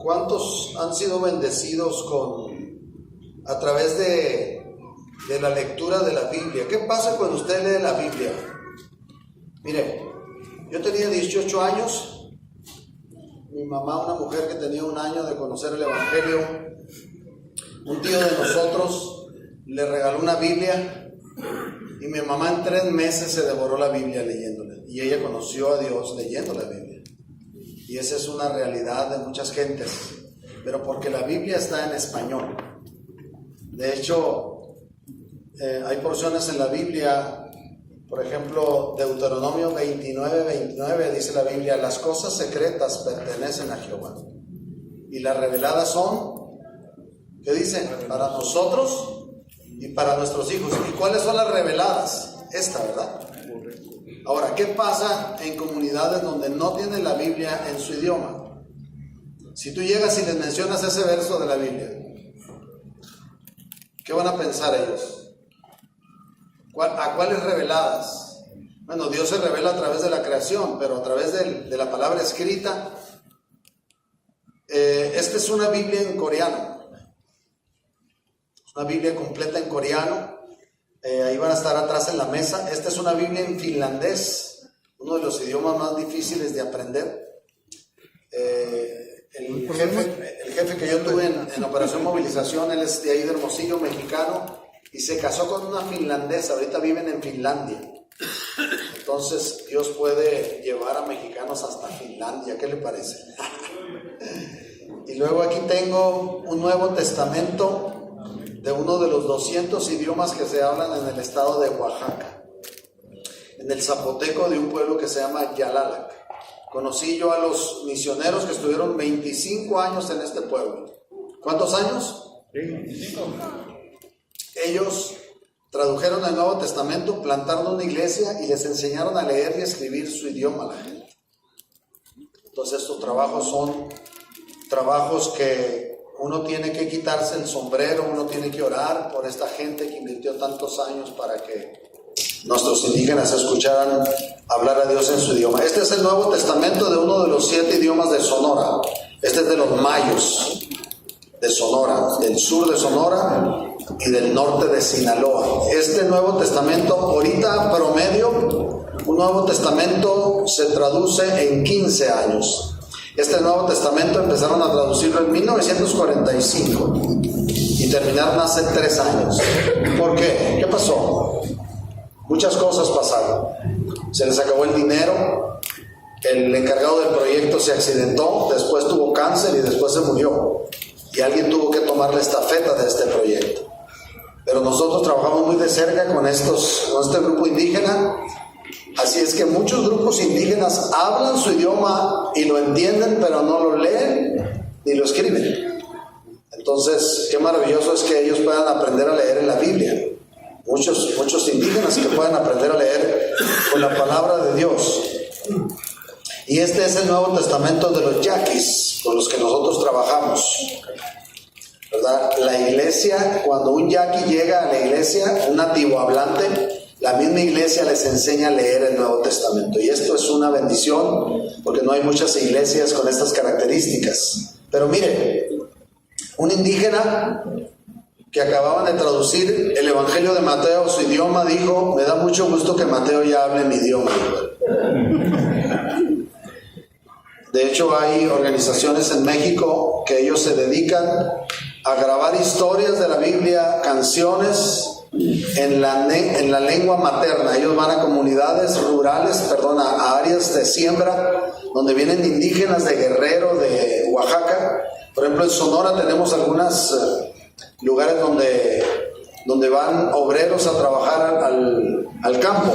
¿Cuántos han sido bendecidos a través de la lectura de la Biblia? ¿Qué pasa cuando usted lee la Biblia? Mire, yo tenía 18 años, mi mamá, una mujer que tenía 1 año de conocer el Evangelio, un tío de nosotros le regaló una Biblia y mi mamá en 3 meses se devoró la Biblia leyéndola, y ella conoció a Dios leyendo la Biblia. Y esa es una realidad de muchas gentes, pero porque la Biblia está en español. De hecho, hay porciones en la Biblia, por ejemplo, Deuteronomio 29 dice la Biblia: las cosas secretas pertenecen a Jehová, y las reveladas son, ¿qué dice? Para nosotros y para nuestros hijos. ¿Y cuáles son las reveladas? Esta, ¿verdad? Ahora, ¿qué pasa en comunidades donde no tienen la Biblia en su idioma? Si tú llegas y les mencionas ese verso de la Biblia, ¿qué van a pensar ellos? ¿A cuáles reveladas? Bueno, Dios se revela a través de la creación, pero a través de la palabra escrita. Esta es una Biblia en coreano, una Biblia completa en coreano. Ahí van a estar atrás en la mesa. Esta es una Biblia en finlandés, uno de los idiomas más difíciles de aprender. El jefe que yo tuve en Operación Movilización, él es de ahí de Hermosillo, mexicano, y se casó con una finlandesa. Ahorita viven en Finlandia. Entonces Dios puede llevar a mexicanos hasta Finlandia. ¿Qué le parece? Y luego aquí tengo un Nuevo Testamento de uno de los 200 idiomas que se hablan en el estado de Oaxaca, en el zapoteco de un pueblo que se llama Yalalac. Conocí yo a los misioneros que estuvieron 25 años en este pueblo. ¿Cuántos años? 25. Ellos tradujeron el Nuevo Testamento, plantaron una iglesia y les enseñaron a leer y escribir su idioma a la gente. Entonces estos trabajos son trabajos que uno tiene que quitarse el sombrero, uno tiene que orar por esta gente que invirtió tantos años para que nuestros indígenas escucharan hablar a Dios en su idioma. Este es el Nuevo Testamento de uno de los 7 idiomas de Sonora. Este es de los mayos de Sonora, del sur de Sonora y del norte de Sinaloa. Este Nuevo Testamento, ahorita promedio, un Nuevo Testamento se traduce en 15 años. Este Nuevo Testamento empezaron a traducirlo en 1945 y terminaron hace 3 años. ¿Por qué? ¿Qué pasó? Muchas cosas pasaron. Se les acabó el dinero, el encargado del proyecto se accidentó, después tuvo cáncer y después se murió. Y alguien tuvo que tomar la estafeta de este proyecto. Pero nosotros trabajamos muy de cerca con este grupo indígena. Así es que muchos grupos indígenas hablan su idioma y lo entienden, pero no lo leen ni lo escriben. Entonces, qué maravilloso es que ellos puedan aprender a leer en la Biblia. Muchos indígenas que puedan aprender a leer con la palabra de Dios. Y este es el Nuevo Testamento de los yaquis, con los que nosotros trabajamos, ¿verdad? La iglesia, cuando un yaqui llega a la iglesia, un nativo hablante, la misma iglesia les enseña a leer el Nuevo Testamento. Y esto es una bendición, porque no hay muchas iglesias con estas características. Pero mire, un indígena que acababan de traducir el Evangelio de Mateo a su idioma dijo: me da mucho gusto que Mateo ya hable mi idioma. De hecho, hay organizaciones en México que ellos se dedican a grabar historias de la Biblia, canciones en la lengua materna. Ellos van a comunidades rurales, a áreas de siembra donde vienen indígenas de Guerrero, de Oaxaca. Por ejemplo, en Sonora tenemos algunos lugares donde van obreros a trabajar al campo.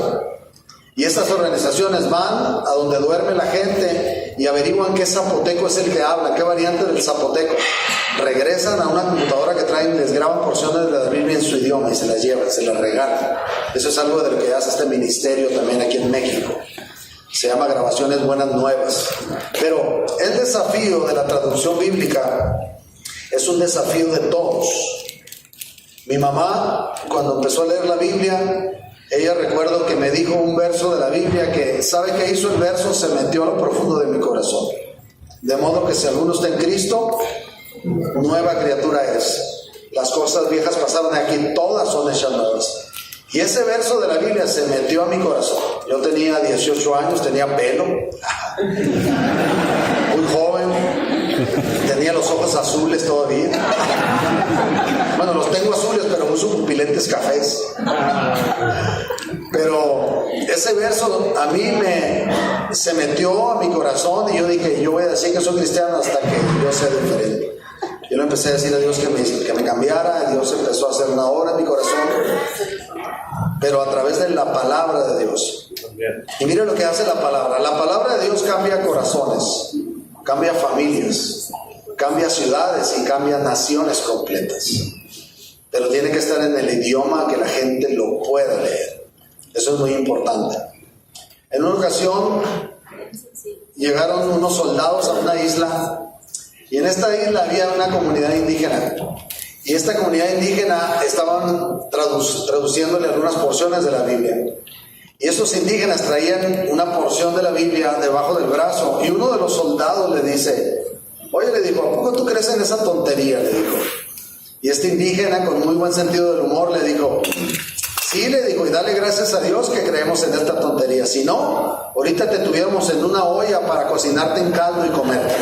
Y estas organizaciones van a donde duerme la gente y averiguan qué zapoteco es el que habla, qué variante del zapoteco. Regresan a una computadora que traen, les graban porciones de la Biblia en su idioma y se las llevan, se las regalan. Eso es algo de lo que hace este ministerio también aquí en México. Se llama Grabaciones Buenas Nuevas. Pero el desafío de la traducción bíblica es un desafío de todos. Mi mamá, cuando empezó a leer la Biblia, ella recuerdo que me dijo un verso de la Biblia que, ¿sabe qué hizo el verso? Se metió a lo profundo de mi corazón. De modo que si alguno está en Cristo, nueva criatura es. Las cosas viejas pasaron de aquí, todas son hechas nuevas. Y ese verso de la Biblia se metió a mi corazón. Yo tenía 18 años, tenía pelo, muy joven, tenía los ojos azules todavía. Bueno, los tengo azules, pero uso pupilentes cafés. Pero ese verso a mí se metió a mi corazón y yo dije, yo voy a decir que soy cristiano hasta que yo sea diferente. Yo le empecé a decir a Dios que me cambiara. Dios empezó a hacer una obra en mi corazón, pero a través de la palabra de Dios. Y mire lo que hace la palabra. La palabra de Dios cambia corazones, cambia familias, cambia ciudades y cambia naciones completas. Pero tiene que estar en el idioma que la gente lo pueda leer. Eso es muy importante. En una ocasión llegaron unos soldados a una isla, y en esta isla había una comunidad indígena. Y esta comunidad indígena estaban traduciéndole algunas porciones de la Biblia. Y esos indígenas traían una porción de la Biblia debajo del brazo. Y uno de los soldados le dice, oye, le dijo, ¿a poco tú crees en esa tontería? Le dijo. Y este indígena, con muy buen sentido del humor, le dijo, sí, le dijo, y dale gracias a Dios que creemos en esta tontería. Si no, ahorita te tuviéramos en una olla para cocinarte en caldo y comerte.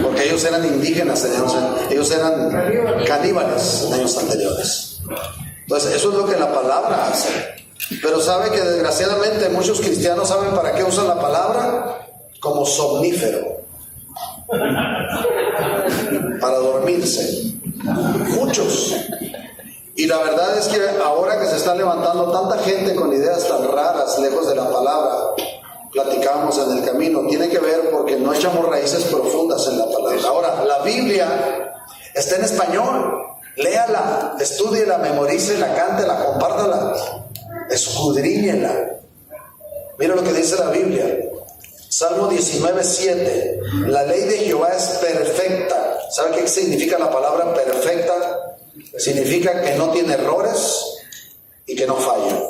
Porque ellos eran indígenas, ellos eran caníbales en años anteriores. Entonces, eso es lo que la palabra hace. Pero sabe que desgraciadamente muchos cristianos saben para qué usan la palabra, como somnífero, para dormirse. Muchos. Y la verdad es que ahora que se está levantando tanta gente con ideas tan raras, lejos de la palabra, platicábamos en el camino, tiene que ver porque no echamos raíces profundas en la palabra. Ahora, la Biblia está en español. Léala, estúdiela, memorícela, cántela, compártala, escudriñela. Mira lo que dice la Biblia. Salmo 19:7. La ley de Jehová es perfecta. ¿Sabe qué significa la palabra perfecta? Significa que no tiene errores y que no falla.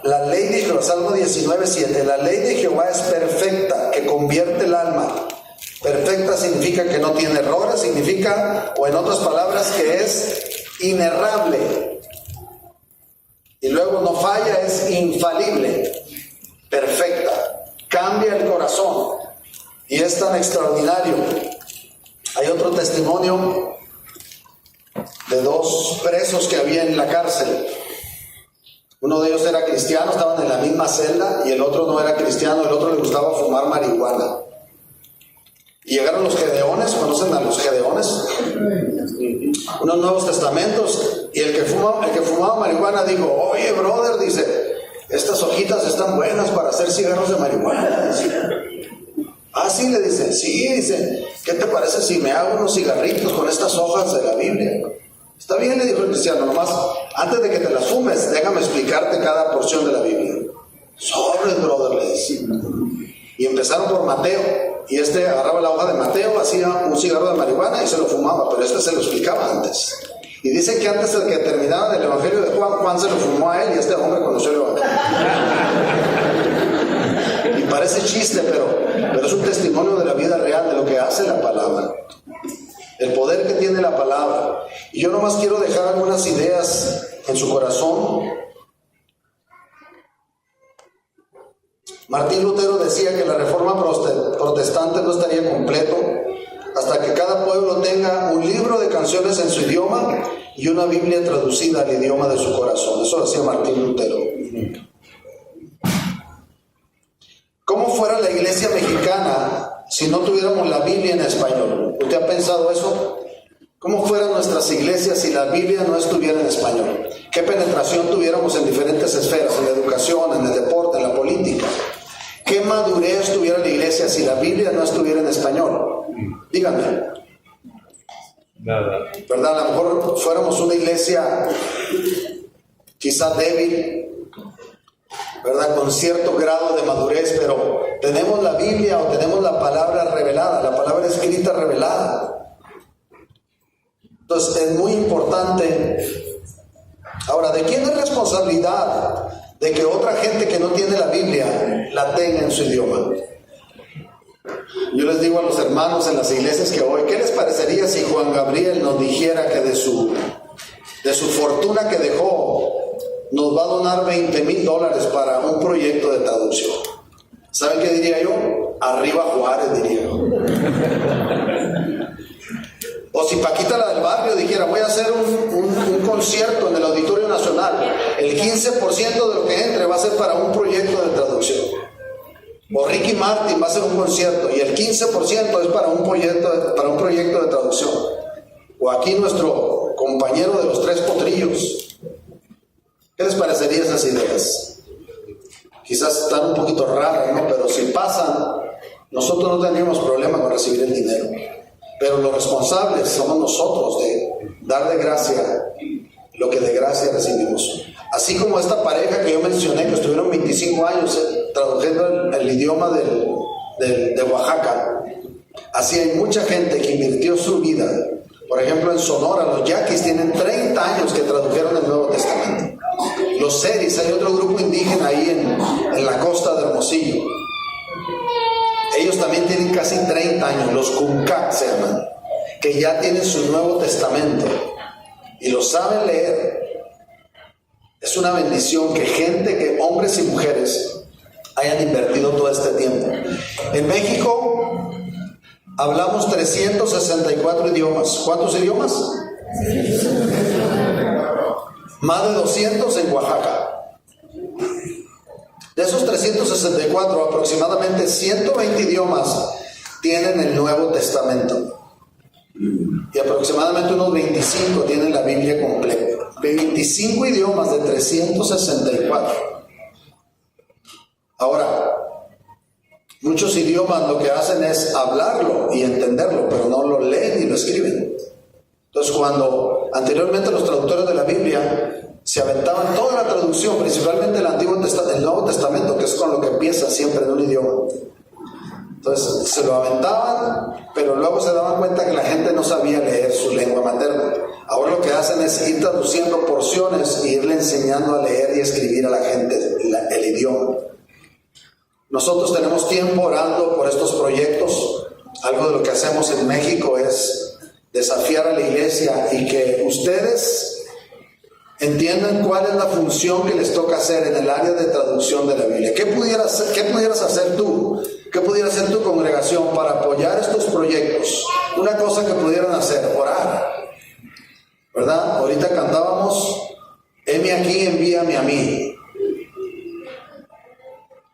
La ley de Jehová, Salmo 19:7. La ley de Jehová es perfecta, que convierte el alma. Perfecta significa que no tiene errores, significa, o en otras palabras, que es inerrable. Y luego no falla, es infalible. Perfecta. Cambia el corazón. Y es tan extraordinario. Hay otro testimonio de dos presos que había en la cárcel. Uno de ellos era cristiano, estaban en la misma celda, y el otro no era cristiano, el otro le gustaba fumar marihuana. Y llegaron los gedeones, ¿conocen a los gedeones? Unos Nuevos Testamentos, y el que fumaba marihuana dijo, oye brother, dice, estas hojitas están buenas para hacer cigarros de marihuana. Ah, sí, le dice, sí, dice, ¿qué te parece si me hago unos cigarritos con estas hojas de la Biblia? Está bien, le dijo el cristiano, nomás, antes de que te las fumes, déjame explicarte cada porción de la Biblia. Sobres, brother, le decía. Y empezaron por Mateo, y agarraba la hoja de Mateo, hacía un cigarro de marihuana y se lo fumaba, pero se lo explicaba antes. Y dice que antes de que terminaran el Evangelio de Juan, Juan se lo fumó a él y este hombre conoció el Evangelio. Y parece chiste, pero es un testimonio de la vida real, de lo que hace la palabra. El poder que tiene la palabra. Y yo nomás quiero dejar algunas ideas en su corazón. Martín Lutero decía que la reforma protestante no estaría completo hasta que cada pueblo tenga un libro de canciones en su idioma y una Biblia traducida al idioma de su corazón. Eso decía Martín Lutero. ¿Cómo fuera la iglesia mexicana si no tuviéramos la Biblia en español? ¿Usted ha pensado eso? ¿Cómo fueran nuestras iglesias si la Biblia no estuviera en español? ¿Qué penetración tuviéramos en diferentes esferas? En la educación, en el deporte, en la política. ¿Qué madurez tuviera la iglesia si la Biblia no estuviera en español? Díganme. Nada. ¿Verdad? A lo mejor fuéramos una iglesia quizá débil, ¿verdad? Con cierto grado de madurez, pero tenemos la Biblia o tenemos la palabra revelada, la palabra escrita revelada. Entonces es muy importante. Ahora, ¿de quién es responsabilidad de que otra gente que no tiene la Biblia la tenga en su idioma? Yo les digo a los hermanos en las iglesias que voy, ¿qué les parecería si Juan Gabriel nos dijera que de su fortuna que dejó nos va a donar $20,000 para un proyecto de traducción? ¿Saben qué diría yo? Arriba Juárez, diría yo. O si Paquita, la del barrio, dijera, voy a hacer un concierto en el Auditorio Nacional, el 15% de lo que entre va a ser para un proyecto de traducción. O Ricky Martin va a hacer un concierto y el 15% es para un proyecto de traducción. O aquí nuestro compañero de los 3 potrillos. ¿Qué les parecería esas ideas? Quizás están un poquito raras, ¿no? Pero si pasan, nosotros no tendríamos problema con recibir el dinero. Pero los responsables somos nosotros de dar de gracia lo que de gracia recibimos. Así como esta pareja que yo mencioné, que estuvieron 25 años traduciendo el idioma de Oaxaca, así hay mucha gente que invirtió su vida. Por ejemplo, en Sonora, los yaquis tienen 30 años que tradujeron el Nuevo Testamento. Los seris, hay otro grupo indígena ahí en la costa de Hermosillo. Ellos también tienen casi 30 años, los Kunkat se llaman, que ya tienen su Nuevo Testamento y lo saben leer. Es una bendición que hombres y mujeres hayan invertido todo este tiempo. En México hablamos 364 idiomas. ¿Cuántos idiomas? Más de 200 en Oaxaca. De esos 364, aproximadamente 120 idiomas tienen el Nuevo Testamento. Y aproximadamente unos 25 tienen la Biblia completa. 25 idiomas de 364. Ahora, muchos idiomas lo que hacen es hablarlo y entenderlo, pero no lo leen y lo escriben. Entonces, cuando anteriormente los traductores de la Biblia se aventaban toda la traducción, principalmente el Nuevo Testamento, que es con lo que empieza siempre en un idioma. Entonces se lo aventaban, pero luego se daban cuenta que la gente no sabía leer su lengua materna. Ahora lo que hacen es ir traduciendo porciones e irle enseñando a leer y escribir a la gente el idioma. Nosotros tenemos tiempo orando por estos proyectos. Algo de lo que hacemos en México es desafiar a la iglesia y que ustedes entiendan cuál es la función que les toca hacer en el área de traducción de la Biblia. ¿Qué pudieras hacer tú? ¿Qué pudiera hacer tu congregación para apoyar estos proyectos? Una cosa que pudieran hacer, orar. ¿Verdad? Ahorita cantábamos, heme aquí, envíame a mí.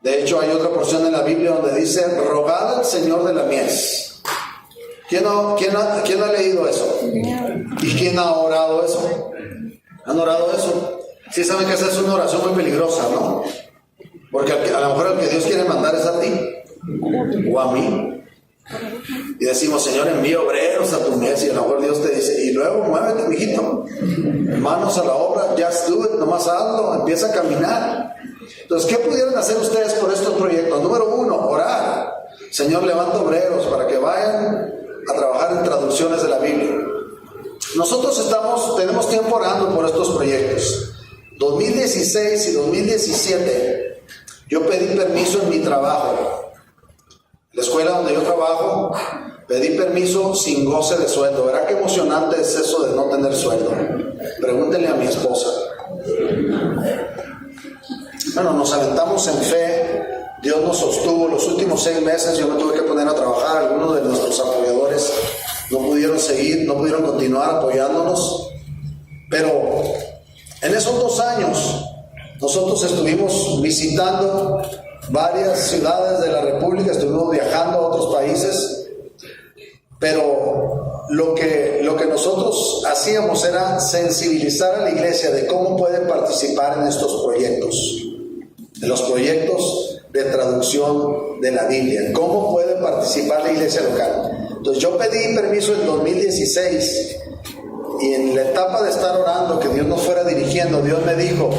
De hecho, hay otra porción en la Biblia donde dice, rogad al Señor de la mies. ¿Quién ha leído eso? ¿Y quién ha orado eso? ¿Han orado eso? Sí saben que esa es una oración muy peligrosa, ¿no? Porque a lo mejor el que Dios quiere mandar es a ti o a mí. Y decimos, Señor, envía obreros a tu mies. Y a lo mejor Dios te dice, y luego muévete, mijito. Manos a la obra, just do it, nomás hazlo, empieza a caminar. Entonces, ¿qué pudieran hacer ustedes por estos proyectos? Número 1, orar. Señor, levanta obreros para que vayan a trabajar en traducciones de la Biblia. Nosotros tenemos tiempo orando por estos proyectos. 2016 y 2017 yo pedí permiso en mi trabajo. En la escuela donde yo trabajo, pedí permiso sin goce de sueldo. ¿Verá qué emocionante es eso de no tener sueldo? Pregúntenle a mi esposa. Bueno, nos aventamos en fe. Dios nos sostuvo. Los últimos 6 meses yo me tuve que poner a trabajar. Algunos de nuestros apoyadores no pudieron seguir, no pudieron continuar apoyándonos. Pero en esos 2 años nosotros estuvimos visitando varias ciudades de la República, estuvimos viajando a otros países, pero lo que nosotros hacíamos era sensibilizar a la iglesia de cómo puede participar en estos proyectos, en los proyectos de traducción de la Biblia, cómo puede participar la iglesia local. Entonces yo pedí permiso en 2016 y en la etapa de estar orando que Dios nos fuera dirigiendo, Dios me dijo,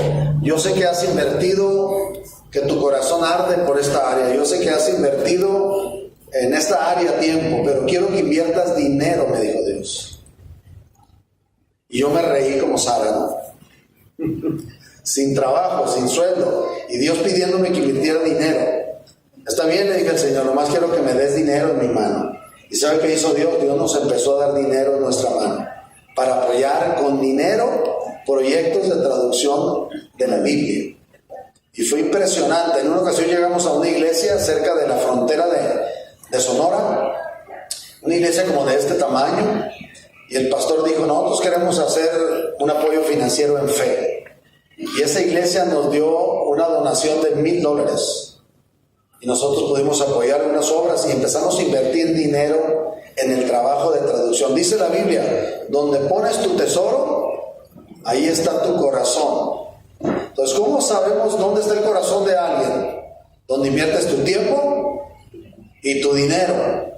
yo sé que has invertido, que tu corazón arde por esta área, yo sé que has invertido en esta área tiempo, pero quiero que inviertas dinero, me dijo Dios. Y yo me reí como Sara, ¿no? Sin trabajo, sin sueldo, y Dios pidiéndome que invirtiera dinero. Está bien, le dije al Señor, nomás quiero que me des dinero en mi mano. ¿Y sabe qué hizo Dios? Dios nos empezó a dar dinero en nuestra mano para apoyar con dinero proyectos de traducción de la Biblia. Y fue impresionante. En una ocasión llegamos a una iglesia cerca de la frontera de Sonora, una iglesia como de este tamaño, y el pastor dijo, nosotros queremos hacer un apoyo financiero en fe. Y esa iglesia nos dio una donación de $1,000. Y nosotros pudimos apoyar unas obras y empezamos a invertir dinero en el trabajo de traducción. Dice la Biblia, donde pones tu tesoro, ahí está tu corazón. Entonces, ¿cómo sabemos dónde está el corazón de alguien? Donde inviertes tu tiempo y tu dinero.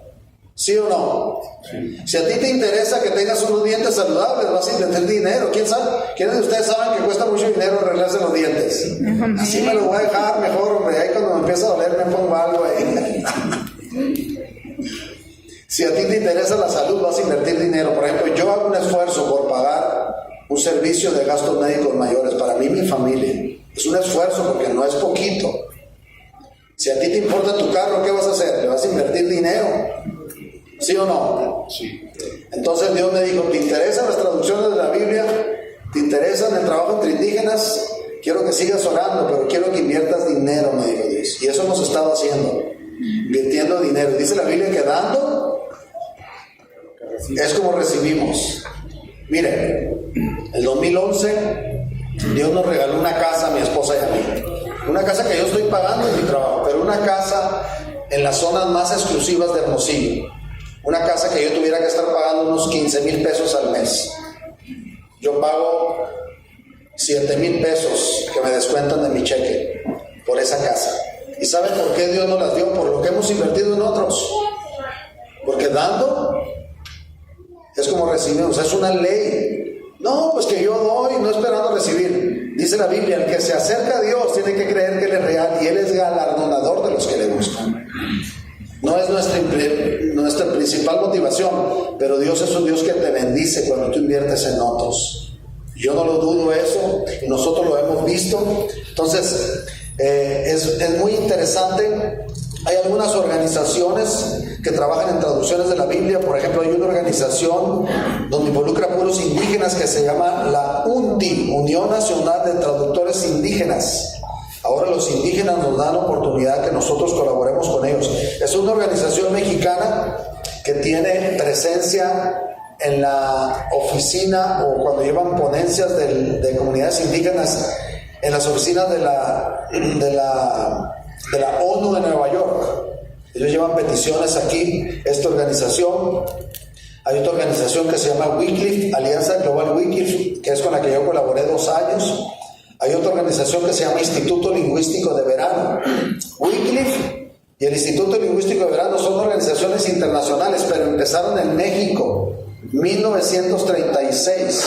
¿Sí o no? Sí. Si a ti te interesa que tengas unos dientes saludables, vas a invertir dinero. ¿Quién sabe? ¿Quiénes de ustedes saben que cuesta mucho dinero arreglarse los dientes? Así me lo voy a dejar mejor, hombre. Ahí cuando me empieza a doler me pongo algo ahí. Si a ti te interesa la salud, vas a invertir dinero. Por ejemplo, yo hago un esfuerzo por pagar un servicio de gastos médicos mayores para mí y mi familia. Es un esfuerzo porque no es poquito. Si a ti te importa tu carro, ¿qué vas a hacer? ¿Le vas a invertir dinero? ¿Sí o no? Sí. Entonces Dios me dijo, ¿te interesan las traducciones de la Biblia? ¿Te interesan el trabajo entre indígenas? Quiero que sigas orando, pero quiero que inviertas dinero, me dijo Dios. Y eso hemos estado haciendo, invirtiendo dinero. Dice la Biblia que dando es como recibimos. Mire, el 2011 Dios nos regaló una casa a mi esposa y a mí. Una casa que yo estoy pagando en mi trabajo, pero una casa en las zonas más exclusivas de Hermosillo. Una casa que yo tuviera que estar pagando unos 15,000 pesos al mes. Yo pago 7,000 pesos que me descuentan de mi cheque por esa casa. ¿Y saben por qué Dios nos las dio? Por lo que hemos invertido en otros. Porque dando es como recibimos, es una ley. No, pues que yo doy, no esperando recibir. Dice la Biblia, el que se acerca a Dios tiene que creer que Él es real y Él es galardonador de los que le buscan. No es nuestra principal motivación, pero Dios es un Dios que te bendice cuando tú inviertes en otros. Yo no lo dudo eso, y nosotros lo hemos visto. Entonces, es muy interesante. Hay algunas organizaciones que trabajan en traducciones de la Biblia. Por ejemplo, hay una organización donde involucra a pueblos indígenas que se llama la UNTI, Unión Nacional de Traductores Indígenas. Ahora los indígenas nos dan oportunidad que nosotros colaboremos con ellos. Es una organización mexicana que tiene presencia en la oficina o cuando llevan ponencias de comunidades indígenas en las oficinas de la ONU de Nueva York. Ellos llevan peticiones aquí, esta organización. Hay otra organización que se llama Wycliffe, Alianza Global Wycliffe, que es con la que yo colaboré 2 años. Hay otra organización que se llama Instituto Lingüístico de Verano. Wycliffe y el Instituto Lingüístico de Verano son organizaciones internacionales, pero empezaron en México, 1936,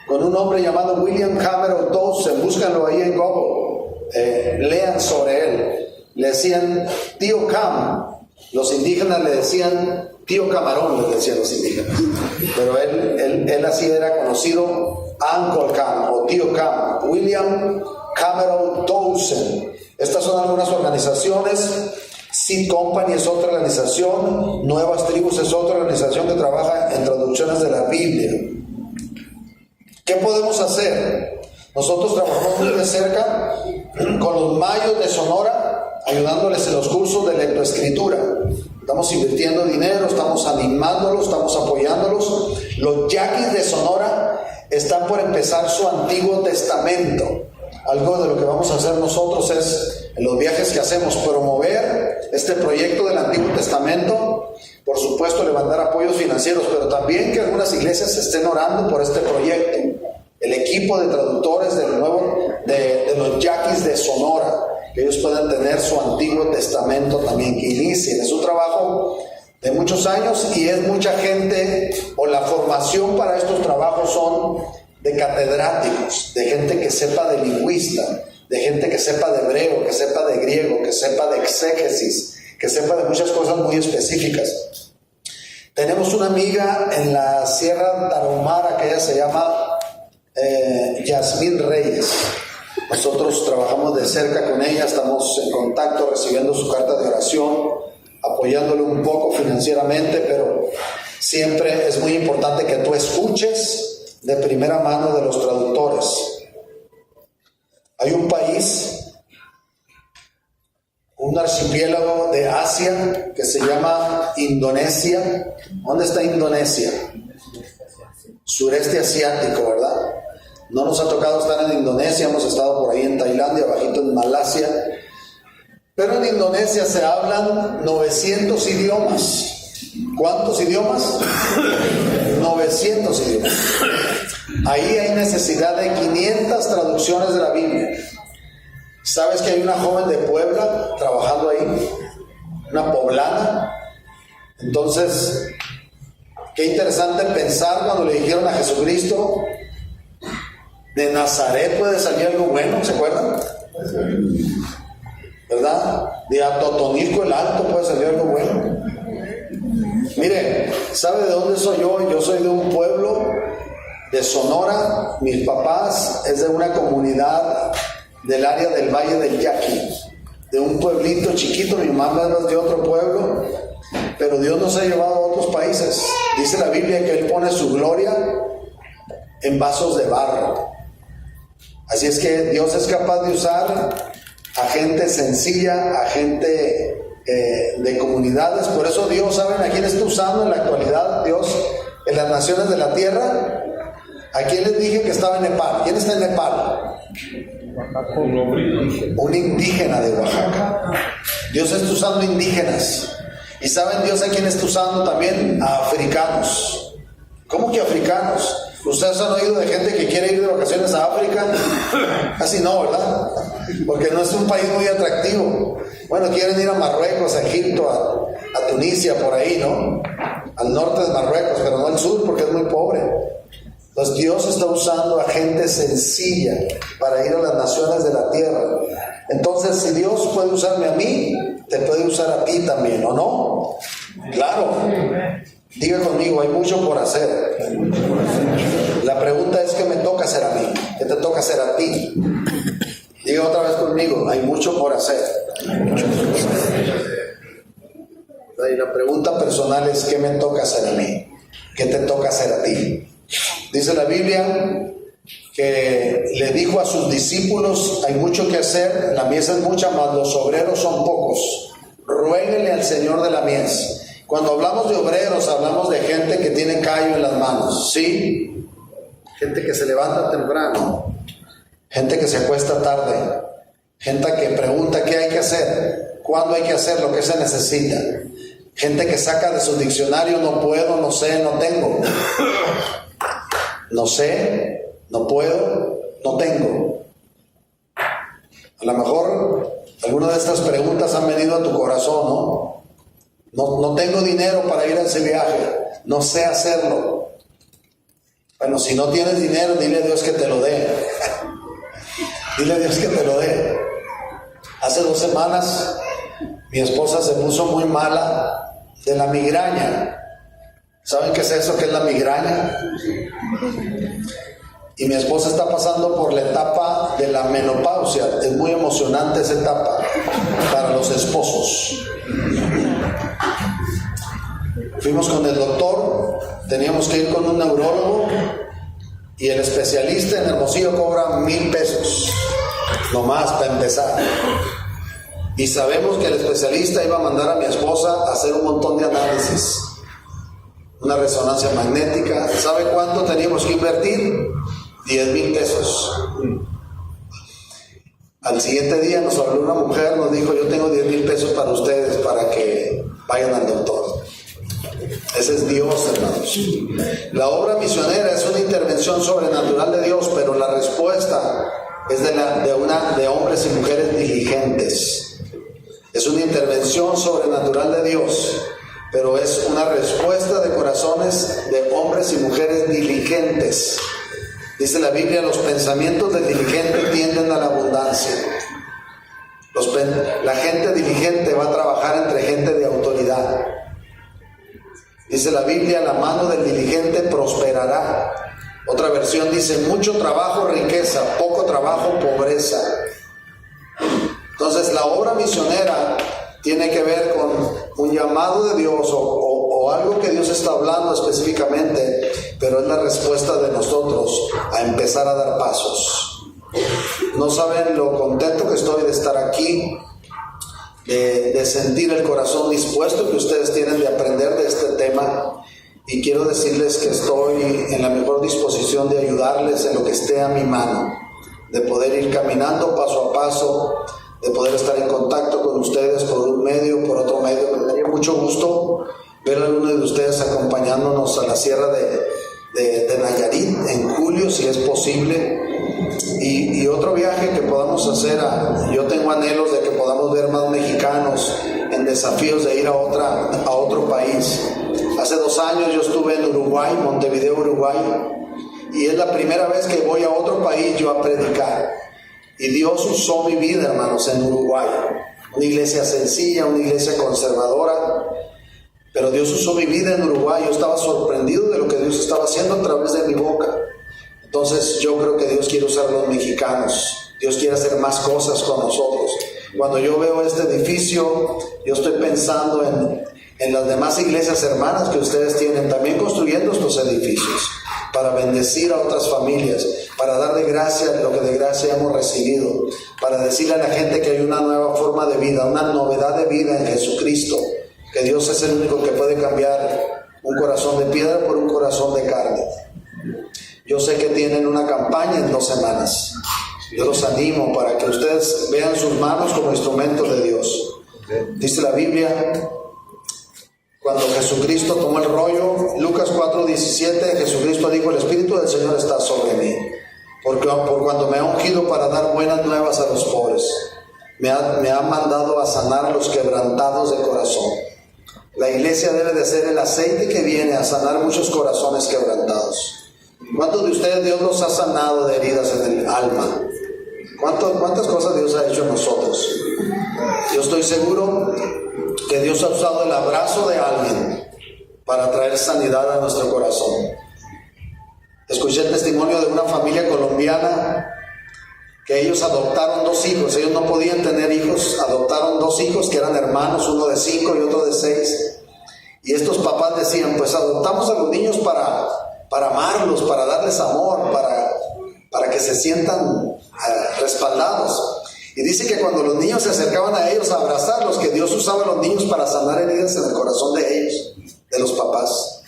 con un hombre llamado William Cameron Townsend. Búscanlo ahí en Google, lean sobre él. Le decían Tío Cam, los indígenas le decían Tío Camarón, les decían los indígenas, pero él así era conocido, Uncle Cam o Tío Cam, William Cameron Townsend. Estas son algunas organizaciones. Seed Company es otra organización, Nuevas Tribus es otra organización que trabaja en traducciones de la Biblia. ¿Qué podemos hacer? Nosotros trabajamos muy de cerca con los mayos de Sonora, ayudándoles en los cursos de lectoescritura. Estamos invirtiendo dinero, estamos animándolos, estamos apoyándolos. Los yaquis de Sonora están por empezar su Antiguo Testamento. Algo de lo que vamos a hacer nosotros es, en los viajes que hacemos, promover este proyecto del Antiguo Testamento. Por supuesto, levantar apoyos financieros, pero también que algunas iglesias estén orando por este proyecto. El equipo de traductores de los yaquis de Sonora, que ellos puedan tener su Antiguo Testamento también, que inicien. Es un trabajo de muchos años y es mucha gente, o la formación para estos trabajos son de catedráticos, de gente que sepa de lingüista, de gente que sepa de hebreo, que sepa de griego, que sepa de exégesis, que sepa de muchas cosas muy específicas. Tenemos una amiga en la Sierra Tarahumara que ella se llama Yasmín Reyes. Nosotros trabajamos de cerca con ella, estamos en contacto, recibiendo su carta de oración, apoyándole un poco financieramente, pero siempre es muy importante que tú escuches de primera mano de los traductores. Hay un país, un archipiélago de Asia que se llama Indonesia. ¿Dónde está Indonesia? Sureste asiático, ¿verdad? No nos ha tocado estar en Indonesia, hemos estado por ahí en Tailandia, bajito en Malasia. Pero en Indonesia se hablan 900 idiomas. ¿Cuántos idiomas? 900 idiomas. Ahí hay necesidad de 500 traducciones de la Biblia. ¿Sabes que hay una joven de Puebla trabajando ahí? Una poblana. Entonces, qué interesante pensar cuando le dijeron a Jesucristo, de Nazaret puede salir algo bueno, ¿se acuerdan? ¿Verdad? De Atotonilco el Alto puede salir algo bueno. Mire, ¿sabe de dónde soy yo? Yo soy de un pueblo de Sonora. Mis papás es de una comunidad del área del Valle del Yaqui, de un pueblito chiquito. Mi mamá es de otro pueblo, pero Dios nos ha llevado a otros países. Dice la Biblia que Él pone su gloria en vasos de barro. Así es que Dios es capaz de usar a gente sencilla, a gente de comunidades. Por eso Dios, ¿saben a quién está usando en la actualidad Dios en las naciones de la tierra? ¿A quién les dije que estaba en Nepal? ¿Quién está en Nepal? Un indígena de Oaxaca. Dios está usando indígenas. ¿Y saben Dios a quién está usando también? A africanos. ¿Cómo que africanos? ¿Ustedes han oído de gente que quiere ir de vacaciones a África? Casi no, ¿verdad? Porque no es un país muy atractivo. Bueno, quieren ir a Marruecos, a Egipto, a Tunisia, por ahí, ¿no? Al norte de Marruecos, pero no al sur porque es muy pobre. Entonces Dios está usando a gente sencilla para ir a las naciones de la tierra. Entonces, si Dios puede usarme a mí, te puede usar a ti también, ¿o no? Claro. Diga conmigo, hay mucho por hacer. La pregunta es, ¿qué me toca hacer a mí? ¿Qué te toca hacer a ti? Diga otra vez conmigo, hay mucho por hacer. Y la pregunta personal es, ¿qué me toca hacer a mí? ¿Qué te toca hacer a ti? Dice la Biblia que le dijo a sus discípulos, hay mucho que hacer, la mies es mucha, mas los obreros son pocos. Ruéguenle al Señor de la mies. Cuando hablamos de obreros, hablamos de gente que tiene callo en las manos, ¿sí? Gente que se levanta temprano, gente que se acuesta tarde, gente que pregunta qué hay que hacer, cuándo hay que hacer, lo que se necesita. Gente que saca de su diccionario, no puedo, no sé, no tengo. No sé, no puedo, no tengo. A lo mejor alguna de estas preguntas han venido a tu corazón, ¿no? No tengo dinero para ir a ese viaje, no sé hacerlo. Bueno, si no tienes dinero, dile a Dios que te lo dé. Dile a Dios que te lo dé. Hace 2 semanas mi esposa se puso muy mala de la migraña. ¿Saben qué es eso? ¿Qué es la migraña? Y mi esposa está pasando por la etapa de la menopausia. Es muy emocionante esa etapa para los esposos. Fuimos con el doctor, teníamos que ir con un neurólogo y el especialista en Hermosillo cobra 1,000 pesos, nomás para empezar. Y sabemos que el especialista iba a mandar a mi esposa a hacer un montón de análisis, una resonancia magnética. ¿Sabe cuánto teníamos que invertir? 10,000 pesos. Al siguiente día nos habló una mujer, nos dijo, yo tengo 10,000 pesos para ustedes para que vayan al doctor. Ese es Dios, hermanos. La obra misionera es una intervención sobrenatural de Dios, pero la respuesta es de hombres y mujeres diligentes. Es una intervención sobrenatural de Dios, pero es una respuesta de corazones de hombres y mujeres diligentes. Dice la Biblia, los pensamientos del diligente tienden a la abundancia. La gente diligente va a trabajar entre gente de autoridad. Dice la Biblia, la mano del diligente prosperará. Otra versión dice, mucho trabajo, riqueza, poco trabajo, pobreza. Entonces la obra misionera tiene que ver con un llamado de Dios o algo que Dios está hablando específicamente, pero es la respuesta de nosotros a empezar a dar pasos. No saben lo contento que estoy de estar aquí, de sentir el corazón dispuesto que ustedes tienen de aprender de este tema, y quiero decirles que estoy en la mejor disposición de ayudarles en lo que esté a mi mano, de poder ir caminando paso a paso, de poder estar en contacto con ustedes por un medio, por otro medio. Me daría mucho gusto ver a alguno de ustedes acompañándonos a la sierra de Nayarit en julio, si es posible, y otro viaje que podamos hacer. Yo tengo anhelos de que podamos ver más mexicanos en desafíos de ir a otro país. Hace 2 años yo estuve en Uruguay, Montevideo, Uruguay, y es la primera vez que voy a otro país yo a predicar. Y Dios usó mi vida, hermanos, en Uruguay. Una iglesia sencilla, una iglesia conservadora, pero Dios usó mi vida en Uruguay. Yo estaba sorprendido de lo que Dios estaba haciendo a través de mi boca. Entonces yo creo que Dios quiere usar a los mexicanos. Dios quiere hacer más cosas con nosotros. Cuando yo veo este edificio, yo estoy pensando en las demás iglesias hermanas que ustedes tienen también construyendo estos edificios para bendecir a otras familias, para dar de gracia lo que de gracia hemos recibido, para decirle a la gente que hay una nueva forma de vida, una novedad de vida en Jesucristo, que Dios es el único que puede cambiar un corazón de piedra por un corazón de carne. Yo sé que tienen una campaña en 2 semanas. Yo los animo para que ustedes vean sus manos como instrumentos de Dios. Dice la Biblia, cuando Jesucristo tomó el rollo, Lucas 4:17, Jesucristo dijo, el Espíritu del Señor está sobre mí, por cuando me ha ungido para dar buenas nuevas a los pobres, me ha mandado a sanar a los quebrantados de corazón. La iglesia debe de ser el aceite que viene a sanar muchos corazones quebrantados. ¿Cuántos de ustedes Dios los ha sanado de heridas en el alma? ¿Cuántas cosas Dios ha hecho en nosotros? Yo estoy seguro que Dios ha usado el abrazo de alguien para traer sanidad a nuestro corazón. Escuché el testimonio de una familia colombiana que ellos adoptaron 2 hijos. Ellos no podían tener hijos, adoptaron 2 hijos que eran hermanos, uno de 5 y otro de 6. Y estos papás decían, pues adoptamos a los niños para amarlos, para darles amor, para que se sientan respaldados. Y dice que cuando los niños se acercaban a ellos a abrazarlos, que Dios usaba a los niños para sanar heridas en el corazón de ellos, de los papás.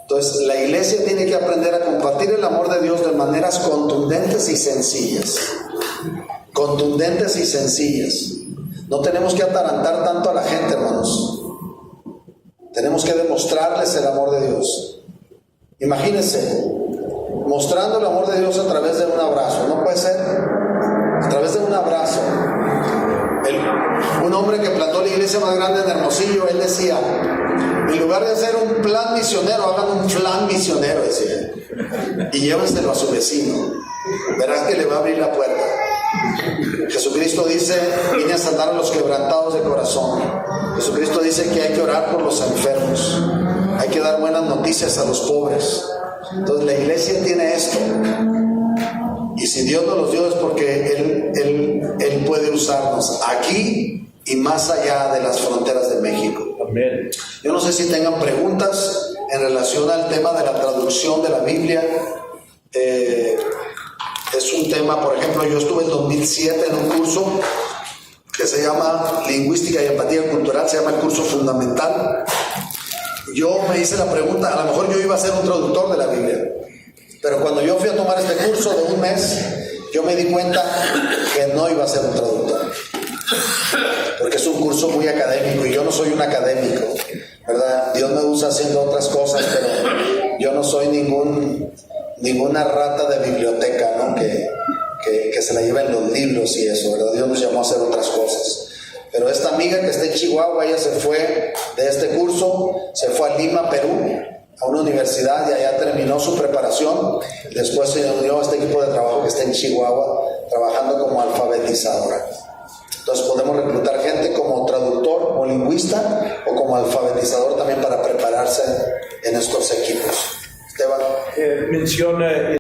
Entonces la iglesia tiene que aprender a compartir el amor de Dios de maneras contundentes y sencillas. Contundentes y sencillas. No tenemos que atarantar tanto a la gente, hermanos. Tenemos que demostrarles el amor de Dios. Imagínense, mostrando el amor de Dios a través de un abrazo. ¿No puede ser? A través de un abrazo. Un hombre que plantó la iglesia más grande en Hermosillo, él decía, en lugar de hacer un plan misionero, hagan un flan misionero, decía, y llévenselo a su vecino. Verás que le va a abrir la puerta. Jesucristo dice, vine a sanar a los quebrantados de corazón. Jesucristo dice que hay que orar por los enfermos, hay que dar buenas noticias a los pobres. Entonces la iglesia tiene esto, y si Dios nos los dio es porque Él puede usarnos aquí y más allá de las fronteras de México. Amén. Yo no sé si tengan preguntas en relación al tema de la traducción de la Biblia. Es un tema, por ejemplo, yo estuve en 2007 en un curso que se llama Lingüística y Empatía Cultural, se llama el curso fundamental. Yo me hice la pregunta, a lo mejor yo iba a ser un traductor de la Biblia, pero cuando yo fui a tomar este curso de un mes, yo me di cuenta que no iba a ser un traductor, porque es un curso muy académico y yo no soy un académico, ¿verdad? Dios me usa haciendo otras cosas, pero yo no soy ninguna rata de biblioteca, ¿no? Que se la lleva en los libros y eso, ¿verdad? Dios nos llamó a hacer otras cosas. Pero esta amiga que está en Chihuahua, ella se fue de este curso, se fue a Lima, Perú, a una universidad, y allá terminó su preparación. Después se unió a este equipo de trabajo que está en Chihuahua, trabajando como alfabetizadora. Entonces podemos reclutar gente como traductor o lingüista o como alfabetizador también para prepararse en estos equipos. Esteban. menciona